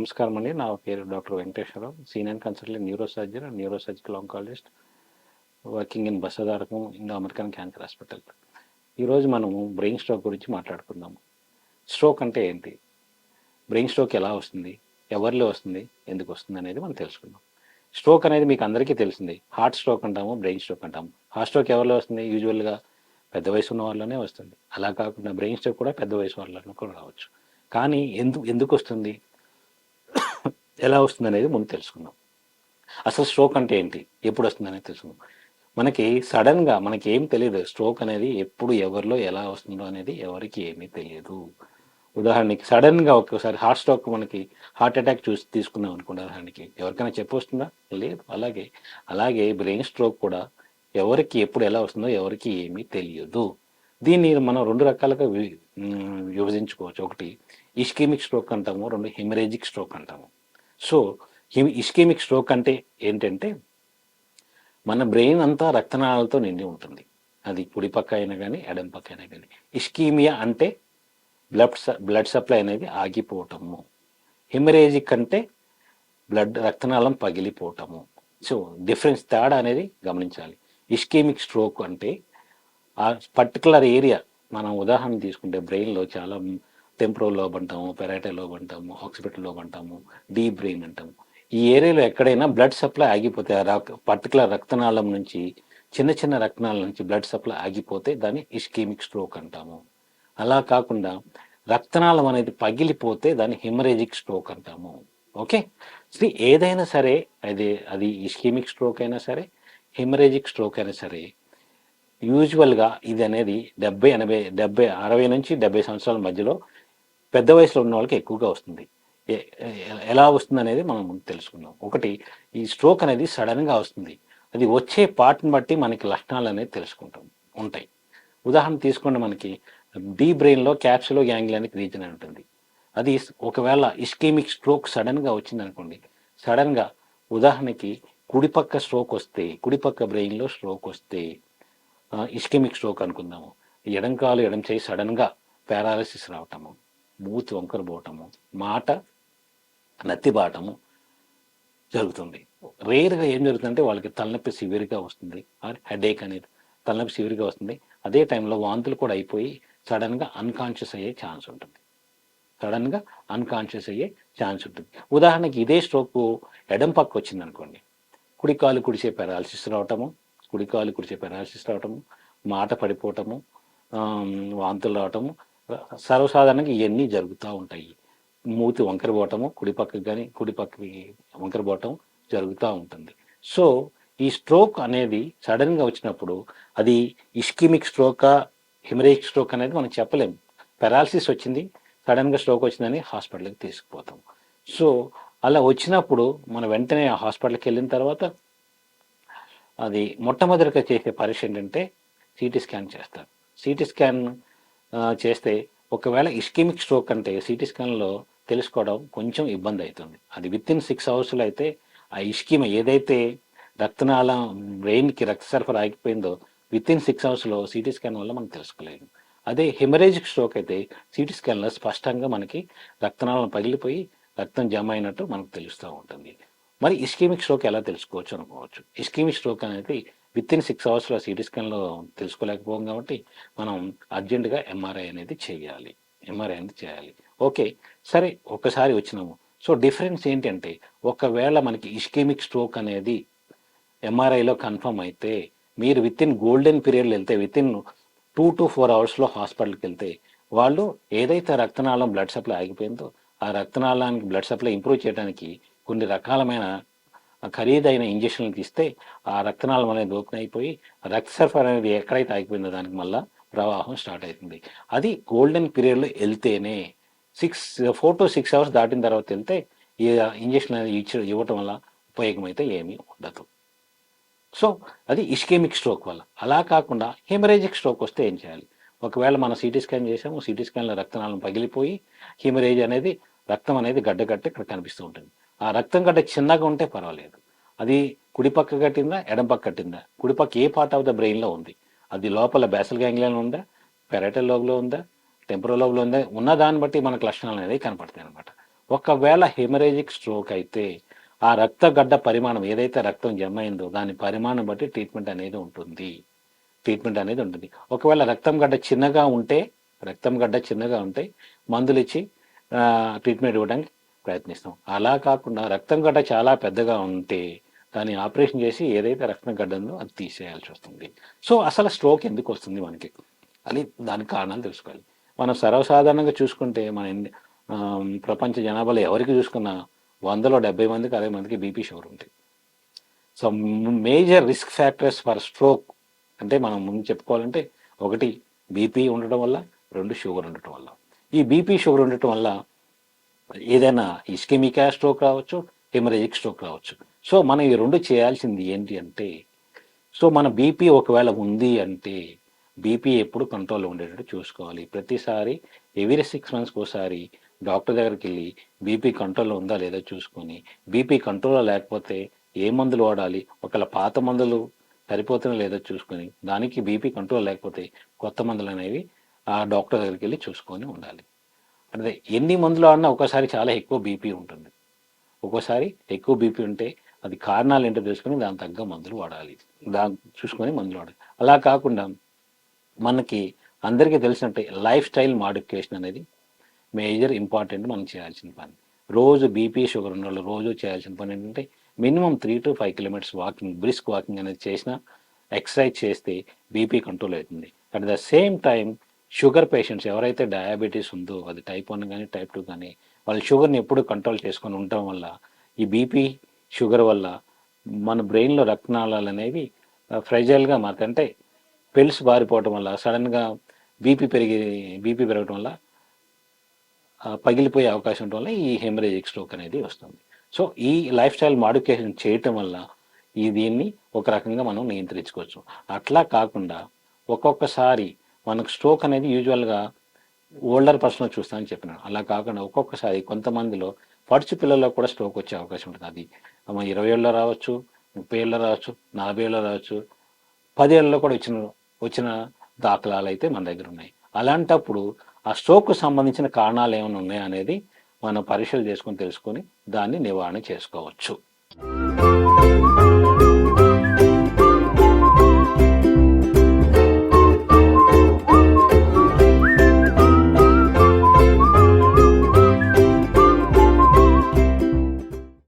నమస్కారం అండి. నా పేరు doctor Venkateswara Rao, senior consultant neuro surgeon and neuro surgical oncologist working in Basavatarakam Indo American cancer hospital. ఈరోజు మనము బ్రెయిన్ స్ట్రోక్ గురించి మాట్లాడుకుందాము. స్ట్రోక్ అంటే ఏంటి, బ్రెయిన్ స్ట్రోక్ ఎలా వస్తుంది, ఎవరిలో వస్తుంది, ఎందుకు వస్తుంది అనేది మనం తెలుసుకుందాం. స్ట్రోక్ అనేది మీకు అందరికీ తెలిసింది. హార్ట్ స్ట్రోక్ అంటాము, బ్రెయిన్ స్ట్రోక్ అంటాము. హార్ట్ స్ట్రోక్ ఎవరిలో వస్తుంది? యూజువల్గా పెద్ద వయసు ఉన్న వాళ్ళనే వస్తుంది. అలా కాకుండా బ్రెయిన్ స్ట్రోక్ కూడా పెద్ద వయసు వాళ్ళలో కూడా రావచ్చు. కానీ ఎందుకు వస్తుంది, ఎలా వస్తుంది అనేది ముందు తెలుసుకుందాం. అసలు స్ట్రోక్ అంటే ఏంటి, ఎప్పుడు వస్తుంది అనేది తెలుసుకుందాం. మనకి సడన్గా మనకి ఏం తెలియదు. స్ట్రోక్ అనేది ఎప్పుడు ఎవరిలో ఎలా వస్తుందో అనేది ఎవరికి ఏమీ తెలియదు. ఉదాహరణకి సడన్గా ఒక్కసారి హార్ట్ స్ట్రోక్, మనకి హార్ట్ అటాక్ తీసుకున్నాం అనుకోండి, ఉదాహరణకి ఎవరికైనా చెప్పి వస్తుందా? లేదు. అలాగే బ్రెయిన్ స్ట్రోక్ కూడా ఎవరికి ఎప్పుడు ఎలా వస్తుందో ఎవరికి ఏమీ తెలియదు. దీన్ని మనం రెండు రకాలుగా విభజించుకోవచ్చు. ఒకటి ఇస్కెమిక్ స్ట్రోక్ అంటాము, రెండు హెమరేజిక్ స్ట్రోక్ అంటాము. సో ఇస్కెమిక్ స్ట్రోక్ అంటే ఏంటంటే మన బ్రెయిన్ అంతా రక్తనాళాలతో నిండి ఉంటుంది. అది కుడి పక్క అయినా కానీ ఎడమ పక్క అయినా కానీ. ఇస్కీమియా అంటే బ్లడ్ సప్లై అనేది ఆగిపోవటము. హెమరేజిక్ అంటే రక్తనాళం పగిలిపోవటము. సో డిఫరెన్స్, తేడా అనేది గమనించాలి. ఇస్కెమిక్ స్ట్రోక్ అంటే ఆ పర్టికులర్ ఏరియా, మనం ఉదాహరణ తీసుకుంటే బ్రెయిన్లో చాలా టెంపోరల్ లోబ్ అంటాము, పెరాటల్ లోబ్ అంటాము, ఆక్సిపిటల్ లోబ్ అంటాము, డీప్ బ్రెయిన్ అంటాము. ఈ ఏరియాలో ఎక్కడైనా బ్లడ్ సప్లై ఆగిపోతే, పర్టికులర్ రక్తనాళం నుంచి, చిన్న రక్తనాళం నుంచి బ్లడ్ సప్లై ఆగిపోతే దాన్ని ఇస్కెమిక్ స్ట్రోక్ అంటాము. అలా కాకుండా రక్తనాళం అనేది పగిలిపోతే దాన్ని హెమరేజిక్ స్ట్రోక్ అంటాము. ఓకే, ఏదైనా సరే, అది ఇస్కెమిక్ స్ట్రోక్ అయినా సరే, హెమరేజిక్ స్ట్రోక్ అయినా సరే, యూజువల్గా ఇది అనేది 60 నుంచి 70 సంవత్సరాల మధ్యలో పెద్ద వయసులో ఉన్న వాళ్ళకి ఎక్కువగా వస్తుంది. ఎలా వస్తుంది అనేది మనం తెలుసుకుందాం. ఒకటి, ఈ స్ట్రోక్ అనేది సడన్గా వస్తుంది. అది వచ్చే పార్ట్ని బట్టి మనకి లక్షణాలు అనేది తెలుసుకుంటాం ఉంటాయి. ఉదాహరణ తీసుకుంటే మనకి డీప్ బ్రెయిన్లో క్యాప్సులో గ్యాంగ్లియానిక్ రీజన్ అని ఉంటుంది. అది ఒకవేళ ఇస్కెమిక్ స్ట్రోక్ సడన్గా వచ్చింది అనుకోండి, సడన్గా ఉదాహరణకి కుడిపక్క స్ట్రోక్ వస్తే, కుడిపక్క బ్రెయిన్లో స్ట్రోక్ వస్తే ఇస్కెమిక్ స్ట్రోక్ అనుకుందాము. ఎడం చేయి సడన్గా పారాలసిస్ రావటము, మూతి వంకర పోవటము, మాట నత్తిబాటము జరుగుతుంది. రేర్గా ఏం జరుగుతుందంటే వాళ్ళకి తలనొప్పి సివియర్గా వస్తుంది, ఆర్ హెడేక్ అనేది తలనొప్పి సివియర్గా వస్తుంది. అదే టైంలో వాంతులు కూడా అయిపోయి సడన్గా అన్కాన్షియస్ అయ్యే ఛాన్స్ ఉంటుంది. ఉదాహరణకి ఇదే స్ట్రోక్ ఎడం పక్క వచ్చింది అనుకోండి, కుడి కాలు కుడిచే పారాలసిస్ రావటము, మాట పడిపోవటము, వాంతులు రావటము, సర్వసాధారణంగా ఇవన్నీ జరుగుతూ ఉంటాయి. మూతి వంకరపోవటము, కుడిపక్కకి వంకరపోవటం జరుగుతూ ఉంటుంది. సో ఈ స్ట్రోక్ అనేది సడన్గా వచ్చినప్పుడు అది ఇస్కెమిక్ స్ట్రోకా, హెమరేజిక్ స్ట్రోక్ అనేది మనం చెప్పలేము. పారాలసిస్ వచ్చింది, సడన్గా స్ట్రోక్ వచ్చిందని హాస్పిటల్కి తీసుకుపోతాం. సో అలా వచ్చినప్పుడు మనం వెంటనే హాస్పిటల్కి వెళ్ళిన తర్వాత అది మొట్టమొదటిగా చేసే పరీక్ష ఏంటంటే సిటీ స్కాన్ చేస్తారు. సిటీ స్కాన్ చేస్తే ఒకవేళ ఇస్కెమిక్ స్ట్రోక్ అంటే సిటీ స్కాన్లో తెలుసుకోవడం కొంచెం ఇబ్బంది అవుతుంది. అది వితిన్ 6 అవర్స్లో అయితే ఆ ఇస్కెమియా ఏదైతే రక్తనాళం బ్రెయిన్కి రక్త సరఫరా ఆగిపోయిందో వితిన్ 6 అవర్స్లో సిటీ స్కాన్ వల్ల మనం తెలుసుకోలేము. అదే హెమరేజిక్ స్ట్రోక్ అయితే సిటీ స్కాన్లో స్పష్టంగా మనకి రక్తనాళం పగిలిపోయి రక్తం జమ అయినట్టు మనకు తెలుస్తూ ఉంటుంది. మరి ఇస్కెమిక్ స్ట్రోక్ ఎలా తెలుసుకోవచ్చు అనుకోవచ్చు. ఇస్కెమిక్ స్ట్రోక్ అనేది వితిన్ 6 అవర్స్లో సిటీ స్కాన్లో తెలుసుకోలేకపోం కాబట్టి మనం అర్జెంటుగా ఎంఆర్ఐ అనేది చేయాలి. ఓకే, సరే, ఒకసారి వచ్చినాము. సో డిఫరెన్స్ ఏంటంటే, ఒకవేళ మనకి ఇస్కెమిక్ స్ట్రోక్ అనేది ఎంఆర్ఐలో కన్ఫర్మ్ అయితే మీరు వితిన్ గోల్డెన్ పీరియడ్లో వెళ్తే, వితిన్ 2 to 4 అవర్స్లో హాస్పిటల్కి వెళ్తే వాళ్ళు ఏదైతే రక్తనాళం బ్లడ్ సప్లై ఆగిపోయిందో ఆ రక్తనాళానికి బ్లడ్ సప్లై ఇంప్రూవ్ చేయడానికి కొన్ని రకాలమైన ఖరీదైన ఇంజక్షన్లు తీస్తే ఆ రక్తనాళం అనేది ఓపెన్ అయిపోయి రక్త సరఫరా అనేది ఎక్కడైతే ఆగిపోయిందో దానికి మళ్ళీ ప్రవాహం స్టార్ట్ అవుతుంది. అది గోల్డెన్ పీరియడ్లో వెళ్తేనే. 4 to 6 అవర్స్ దాటిన తర్వాత వెళ్తే ఈ ఇంజక్షన్ అనేది ఇవ్వటం వల్ల ఉపయోగం అయితే ఏమీ ఉండదు. సో అది ఇస్కెమిక్ స్ట్రోక్ వల్ల. అలా కాకుండా హెమరేజిక్ స్ట్రోక్ వస్తే ఏం చేయాలి? ఒకవేళ మనం సిటీ స్కాన్ చేసాము, సిటీ స్కాన్లో రక్తనాళం పగిలిపోయి హెమరేజ్ అనేది రక్తం అనేది గడ్డగట్టి ఇక్కడ కనిపిస్తూ ఉంటుంది. ఆ రక్తం గడ్డ చిన్నగా ఉంటే పర్వాలేదు. అది కుడిపక్క కట్టిందా, ఎడం పక్క కట్టిందా, కుడిపక్క ఏ పార్ట్ ఆఫ్ ద బ్రెయిన్లో ఉంది, అది లోపల బేసల్ గ్యాంగ్లియన్ ఉందా, పెరాటల్ లోబ్లో ఉందా, టెంపోరల్ లోబ్లో ఉందా, ఉన్న దాన్ని బట్టి మనకు లక్షణాలు అనేది కనపడతాయి అనమాట. ఒకవేళ హెమరేజిక్ స్ట్రోక్ అయితే ఆ రక్తగడ్డ పరిమాణం ఏదైతే రక్తం జమ అయిందో దాని పరిమాణం బట్టి ట్రీట్మెంట్ అనేది ఉంటుంది. ఒకవేళ రక్తం గడ్డ చిన్నగా ఉంటే మందులు ఇచ్చి ట్రీట్మెంట్ ఇవ్వడానికి ప్రయత్నిస్తాం. అలా కాకుండా రక్తం గడ్డ చాలా పెద్దగా ఉంటే దాన్ని ఆపరేషన్ చేసి ఏదైతే రక్తం గడ్డ ఉందో అది తీసేయాల్సి వస్తుంది. సో అసలు స్ట్రోక్ ఎందుకు వస్తుంది మనకి అని దానికి కారణాలు తెలుసుకోవాలి. మనం సర్వసాధారణంగా చూసుకుంటే ప్రపంచ జనాభాలో ఎవరికి చూసుకున్నా 100లో 70 మందికి 60 మందికి బీపీ షుగర్ ఉంటాయి. So major risk factors for stroke అంటే మనం ముందు చెప్పుకోవాలంటే ఒకటి బీపీ ఉండటం వల్ల, 2 షుగర్ ఉండటం వల్ల. ఈ బీపీ షుగర్ ఉండటం వల్ల ఏదైనా ఇస్కెమిక్ స్ట్రోక్ రావచ్చు, హెమరేజిక్ స్ట్రోక్ రావచ్చు. సో మనం ఈ 2 చేయాల్సింది ఏంటి అంటే, సో మన బీపీ ఒకవేళ ఉంది అంటే బీపీ ఎప్పుడు కంట్రోల్లో ఉండేటట్టు చూసుకోవాలి. ప్రతిసారి ఎవ్రీ 6 మంత్స్కి ఒకసారి డాక్టర్ దగ్గరికి వెళ్ళి బీపీ కంట్రోల్లో ఉందా లేదా చూసుకొని, బీపీ కంట్రోల్లో లేకపోతే ఏ మందులు వాడాలి, ఒకవేళ పాత మందులు సరిపోతున్నా లేదో చూసుకొని, దానికి బీపీ కంట్రోల్ లేకపోతే కొత్త మందులు అనేవి ఆ డాక్టర్ దగ్గరికి వెళ్ళి చూసుకొని ఉండాలి. అంటే ఎన్ని మందులు వాడినా ఒకసారి చాలా ఎక్కువ బీపీ ఉంటుంది. ఒక్కోసారి ఎక్కువ బీపీ ఉంటే అది కారణాలు ఏంటో తెలుసుకొని దాని తగ్గ మందులు వాడాలి, చూసుకొని మందులు వాడాలి. అలా కాకుండా మనకి అందరికీ తెలిసినట్టే లైఫ్ స్టైల్ మాడిఫికేషన్ అనేది మేజర్ ఇంపార్టెంట్ మనం చేయాల్సిన పని. రోజు బీపీ షుగర్ ఉన్న వాళ్ళు రోజు చేయాల్సిన పని ఏంటంటే minimum 3 to 5 kilometres brisk walking అనేది చేసిన, ఎక్సర్సైజ్ చేస్తే బీపీ కంట్రోల్ అవుతుంది. At the same time sugar patients ఎవరైతే డయాబెటీస్ ఉందో, అది టైప్ 1 కానీ టైప్ 2 కానీ, వాళ్ళు షుగర్ని ఎప్పుడు కంట్రోల్ చేసుకొని ఉండటం వల్ల ఈ బీపీ షుగర్ వల్ల మన బ్రెయిన్లో రక్తనాళాలు అనేవి ఫ్రెజైల్గా మారుతాయి. అంటే పెల్స్ బారిపోవటం వల్ల సడన్గా బీపీ పెరగటం వల్ల పగిలిపోయే అవకాశం ఉండటం వల్ల ఈ హెమరేజిక్ స్ట్రోక్ అనేది వస్తుంది. సో ఈ లైఫ్ స్టైల్ మాడిఫికేషన్ చేయటం వల్ల దీన్ని ఒక రకంగా మనం నియంత్రించుకోవచ్చు. అట్లా కాకుండా ఒక్కొక్కసారి మనకు స్ట్రోక్ అనేది యూజువల్గా ఓల్డర్ పర్సన్ చూస్తామని చెప్పినాను. అలా కాకుండా ఒక్కొక్కసారి కొంతమందిలో పడుచు పిల్లల్లో కూడా స్ట్రోక్ వచ్చే అవకాశం ఉంటుంది. అది 20 ఏళ్ళలో రావచ్చు, 30 ఏళ్ళలో రావచ్చు, 40 ఏళ్ళలో రావచ్చు, 10 ఏళ్ళలో కూడా వచ్చిన దాఖలాలు అయితే మన దగ్గర ఉన్నాయి. అలాంటప్పుడు ఆ స్ట్రోక్కు సంబంధించిన కారణాలు ఏమైనా ఉన్నాయా అనేది మనం పరీక్షలు చేసుకొని తెలుసుకొని దాన్ని నివారణ చేసుకోవచ్చు.